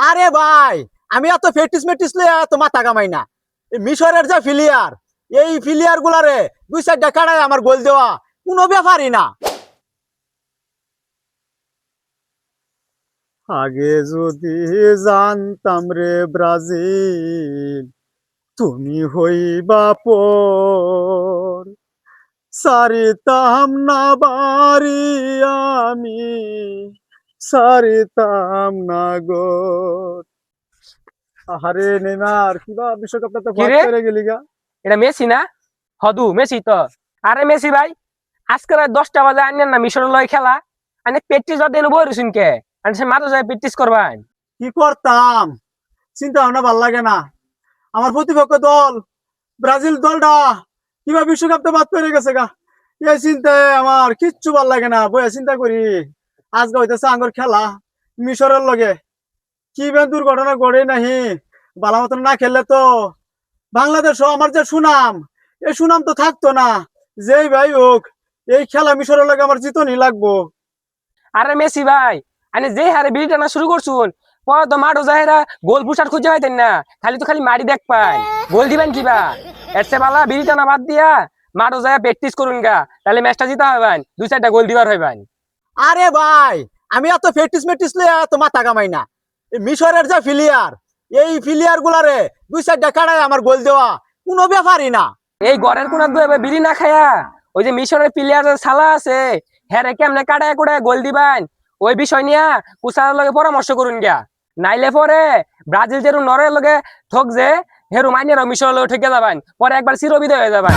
আরে ভাই, আমি এত ফেটিস মেটিস লয়ে এত মাথা কামাই না। এই মিশরের যে ফিলিয়ার, এই ফিলিয়ার গুলারে দুই চারটা কাড়ায় আমার গোল দেওয়া কোনো ব্যাপারই না। আগে যদি জানতাম রে ব্রাজিল, তুমি হইবা পর, সারিতাম না বাড়ি আমি, সারিতাম না গো। আরে নেইমার, কিবা বিশ্বকাপটা তো কি বাদ রে? করে গেলি গা। এটা মেসি না? হদু মেসি তো। আরে মেসি ভাই, আজকে রাত 10টা বাজে আনেন না মিশরের লয় খেলা। আনে প্র্যাকটিস বাদ দেন বই রসুন কে? আনে সে মাঠে যায় প্র্যাকটিস করবেন। কি করতাম, চিন্তা ভাবনা ভাল লাগে না। আমার প্রতিপক্ষ দল ব্রাজিল দলটা কিবা বিশ্বকাপটা বাদ করে গেছে গা। এই চিন্তায় আমার কিচ্ছু ভাল লাগে না, বইয়া চিন্তা করি আজকে হইতেছে আঙ্গর খেলা মিশরের লগে। কি বেন দুর্ঘটনা ঘটে নাহি, ভালো মতন না খেললে তো বাংলাদেশ আমার যে সুনাম, এই সুনাম তো থাকতো না। যেই ভাই হোক, এই খেলা মিশরের লগে আমার জিতনই লাগবো। আরে মেসি ভাই, আনে যে হারে বিড়ি টানা শুরু করছুন, পরে তো মাঠও যাহেরা গোল পুষার খুঁজে পাইতেন না। খালি মারি দেখ পাই। গোল দিবেন কিবা? এর চেয়ে বালা বিড়ি টানা বাদ দিয়া মাঠও যায় প্র্যাকটিস করুন গা। তাহলে ম্যাচটা জিতা হবেন, 2-4টা গোল দিবার হইবেন। আরে ভাই, আমি এত ফেটিস মেটিস লয়ে এত মাথা কামাই না। এই মিশরের যে ফিলিয়ার, এই ফিলিয়ার গুলারে দুই চারটা কাড়ায় আমার গোল দেওয়া কোনো ব্যাপারই না। এই ঘরের কোনা বিড়ি না খায়া ওই যে মিশরের প্লেয়ার সালা আছে, হ্যাঁ কেমনে কাটায় কুড়ায় গোল দিবেন, ওই বিষয় নিয়া কুসারের লগে পরামর্শ করুন গিয়া। নাইলে পরে ব্রাজিল যেরু নরের লগে ঠক যে, হেরু মাইনেরও মিশরের লগে ঠকে যাবেন, পরে একবার চিরবিদায় হয়ে যাবেন।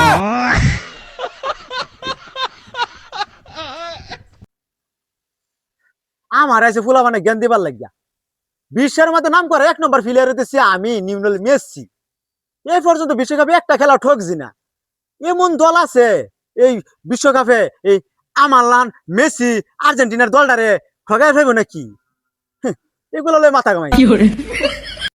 আমার আছে ফুলা মানে জ্ঞান দিবার লাগিয়া বিশ্বের মধ্যে নাম করে 1 নম্বর ফিলিয়ার হইতেছি আমি, নিউনেল মেসি। এই পর্যন্ত বিশ্বকাপে একটা খেলা ঠকছি না। এমন দল আছে এই বিশ্বকাপে, এই আমারলান মেসি আর্জেন্টিনার দলটারে ঠগাই ফেলবো নাকি? এগুলো লয়ে মাথা কামাই না।